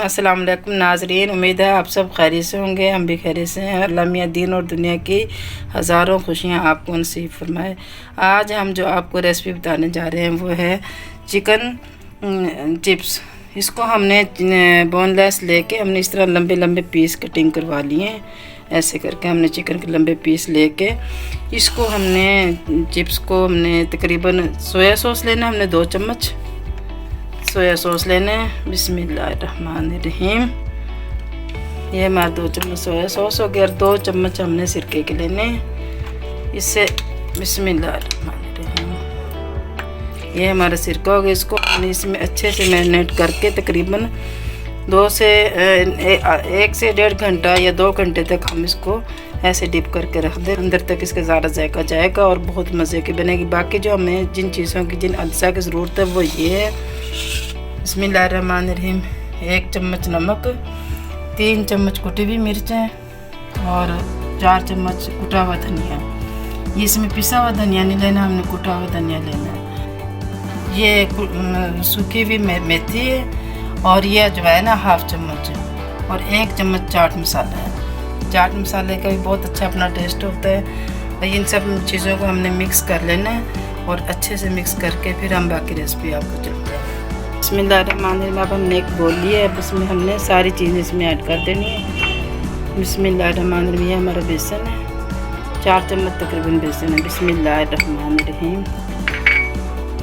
अस्सलाम वालेकुम नाजरीन, उम्मीद है आप सब खैरियत से होंगे। हम भी खैरियत से हैं। अल्लाह मियां दीन और दुनिया की हज़ारों खुशियां आपको नसीब फरमाए। आज हम जो आपको रेसिपी बताने जा रहे हैं वो है चिकन चिप्स। इसको हमने बोनलेस लेके हमने इस तरह लंबे लंबे पीस कटिंग करवा लिए हैं। ऐसे करके हमने चिकन के लंबे पीस लेके इसको हमने चिप्स को हमने तकरीबन सोया सॉस लेना, हमने 2 चम्मच सोया सॉस लेने हैं। बिस्मिल्लाहिर्रहमानिर्रहीम। ये हमारा 2 चम्मच सोया सॉस हो गया और 2 चम्मच हमने सिरके के लेने हैं। इससे बिस्मिल्लाहिर्रहमानिर्रहीम, ये हमारा सिरका हो गया। इसको हमने इसमें अच्छे से मैरिनेट करके तकरीबन 1 से 1.5 घंटा या 2 घंटे तक हम इसको ऐसे डिप करके रख दें। अंदर तक इसका ज़्यादा जायका जाएगा और बहुत मज़े की बनेगी। बाकी जो हमें जिन चीज़ों की जिन अज्जा की ज़रूरत है वो ये है। बिस्मिल्लाहिर्रहमानिर्रहीम। 1 चम्मच नमक, 3 चम्मच कुटी हुई मिर्चें और 4 चम्मच कुटा हुआ धनिया। ये इसमें पिसा हुआ धनिया नहीं लेना, हमने कुटा हुआ धनिया लेना है। ये सूखी हुई मेथी है और ये अजवाइन है 1/2 चम्मच और 1 चम्मच चाट मसाला है। चाट मसाले का भी बहुत अच्छा अपना टेस्ट होता है। इन सब चीज़ों को हमने मिक्स कर लेना है और अच्छे से मिक्स करके फिर हम बाकी रेसिपी आपको चलते हैं। बिस्मिल्लाहिर्रहमानिर्रहीम। अब हमने एक बोल लिया है, उसमें हमने सारी चीज़ें इसमें ऐड कर देनी है। बिस्मिल्लाहिर्रहमानिर्रहीम। ये हमारा बेसन है, 4 चम्मच तकरीबन बेसन है। बिस्मिल्लाहिर्रहमानिर्रहीम।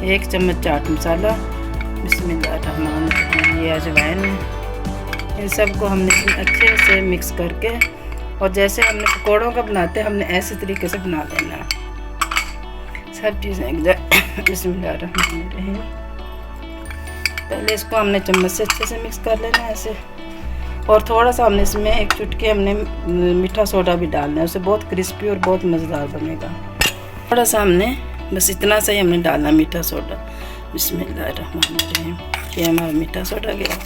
1 चम्मच चाट मसाला। बिस्मिल्लाहिर्रहमानिर्रहीम। ये अजवाइन है। इन सब को हमने अच्छे से मिक्स करके और जैसे हमने पकौड़ों का बनाते हैं हमने ऐसे तरीके से बना लेना है सब चीज़ें। बिस्मिल्लाहिर्रहमानिर्रहीम। पहले इसको हमने चम्मच से अच्छे से मिक्स कर लेना है ऐसे। और थोड़ा सा हमने इसमें 1 चुटकी हमने मीठा सोडा भी डालना है, उससे बहुत क्रिस्पी और बहुत मज़ेदार बनेगा। थोड़ा सा हमने बस इतना सा ही हमने डालना मीठा सोडा। बिस्मिल्लाहिर्रहमानिर्रहीम। ये हमारा मीठा सोडा गया।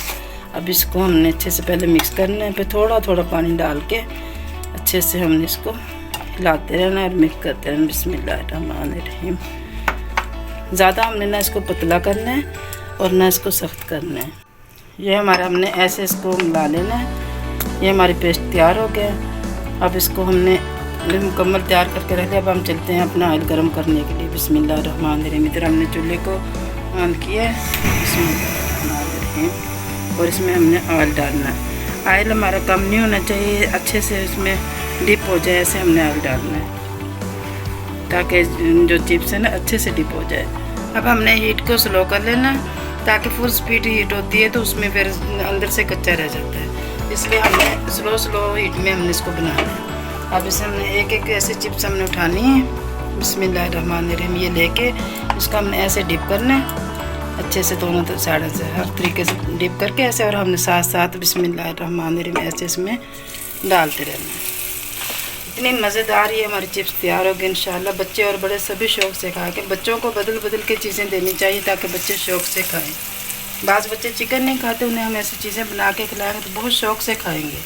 अब इसको हमने अच्छे से पहले मिक्स करना है, फिर थोड़ा थोड़ा पानी डाल के अच्छे से हमने इसको हिलाते रहना और मिक्स करते रहना। बिस्मिल्लाहिर्रहमानिर्रहीम। ज़्यादा हमने ना इसको पतला करना है और ना इसको सख्त करना है। ये हमारा हमने ऐसे इसको मिला लेना है। ये हमारी पेस्ट तैयार हो गया। अब इसको हमने मुकम्मल तैयार करके रख लिया। अब हम चलते हैं अपना ऑयल गर्म करने के लिए। बिस्मिल्लाहिर्रहमानिर्रहीम। इधर हमने चूल्हे को ऑन किया है। बिस्मिल्लाहिर्रहमानिर्रहीम। और इसमें हमने ऑयल डालना है। ऑयल हमारा कम नहीं होना चाहिए, अच्छे से इसमें डिप हो जाए, ऐसे हमने ऑयल डालना है ताकि जो चिप्स है ना अच्छे से डिप हो जाए। अब हमने हीट को स्लो कर लेना ताकि फुल स्पीड हीट होती है तो उसमें फिर अंदर से कच्चा रह जाता है, इसलिए हमने स्लो हीट में हमने इसको बनाना है। अब इसे हमने एक एक ऐसे चिप्स हमने उठानी है। बिस्मिल्लाहिर्रहमानिर्रहीम। ये लेके इसको हमने ऐसे डिप करना है अच्छे से, दोनों साइड से हर तरीके से डिप करके ऐसे। और हमने साथ साथ बिस्मिल्लाहिर्रहमानिर्रहीम ऐसे इसमें डालते रहना है। इतनी मज़ेदार ये हमारी चिप्स तैयार होगी इंशाल्लाह। बच्चे और बड़े सभी शौक़ से खाएंगे। बच्चों को बदल बदल के चीज़ें देनी चाहिए ताकि बच्चे शौक़ से खाएं। बाज़ बच्चे चिकन नहीं खाते, उन्हें हम ऐसी चीज़ें बना के खिलाएंगे तो बहुत शौक़ से खाएंगे।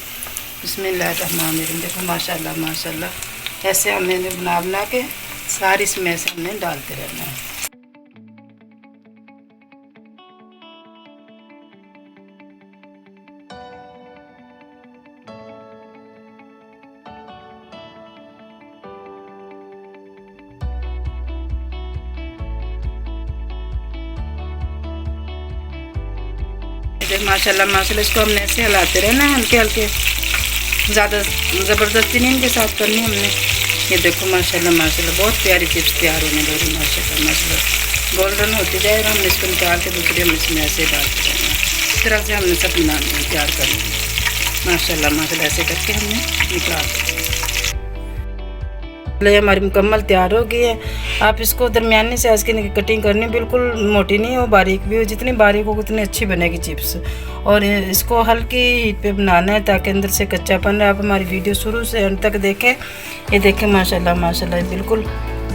बिस्मिल्लाहिर्रहमानिर्रहीम। देखो माशाल्लाह माशाल्लाह ऐसे हमने बना के सारी इसमें ऐसे हमने डालते रहना है। माशाल्लाह माशाल्लाह इसको हमने ऐसे हिलाते रहना है हल्के हल्के, ज़्यादा ज़बरदस्ती नहीं इनके साथ करनी हमने। ये देखो माशाल्लाह माशाल्लाह बहुत प्यारी चिप्स तैयार होने लगी। माशाल्लाह माशाल्लाह गोल्डन होती जाए और हमने इसको निकाल के दूसरे हम इसमें ऐसे डालते रहना। इस तरह से हमने सब बनाना तैयार करना। माशाल्लाह माशाल्लाह ऐसे करके हमने निकाल दिया। हमारी मुकम्मल तैयार हो गई है। आप इसको दरमियानी साइज़ की कटिंग करनी, बिल्कुल मोटी नहीं हो बारीक भी हो। जितनी बारीक हो उतनी अच्छी बनेगी चिप्स। और इसको हल्की हीट पे बनाना है ताकि अंदर से कच्चापन रहे। आप हमारी वीडियो शुरू से अंत तक देखें। ये देखें माशाल्लाह माशाल्लाह बिल्कुल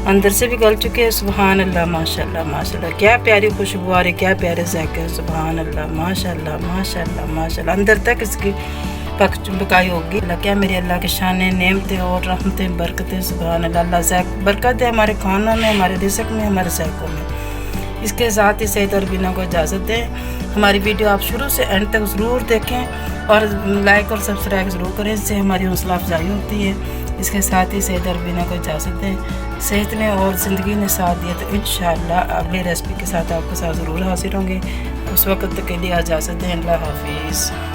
अंदर से भी गल चुके हैं। सुभान अल्लाह माशाल्लाह माशाल्लाह क्या प्यारी खुशबू आ रही, क्या प्यारे जायके। सुभान अल्लाह माशाल्लाह माशाल्लाह माशाल्लाह अंदर तक इसकी पकाई होगी। क्या मेरे अल्लाह के शान नेमतें और रहमतें बरकतें। सुभान अल्लाह। अल्लाह बरकत है हमारे खानों में, हमारे रिज़्क़ में, हमारे ज़ायक़ों में। इसके साथ ही सईद और बीना को इजाज़त दें। हमारी वीडियो आप शुरू से एंड तक ज़रूर देखें और लाइक और सब्सक्राइब ज़रूर करें, इससे हमारी हौसला अफजाई होती है। इसके साथ ही सईद और बीना को इजाज़त दें। सेहत ने और ज़िंदगी ने साथ दिया तो इंशाअल्लाह अगली रेसिपी के साथ आपके साथ ज़रूर हाजिर होंगे। उस वक्त के लिए इजाज़त दें। अल्लाह हाफिज़।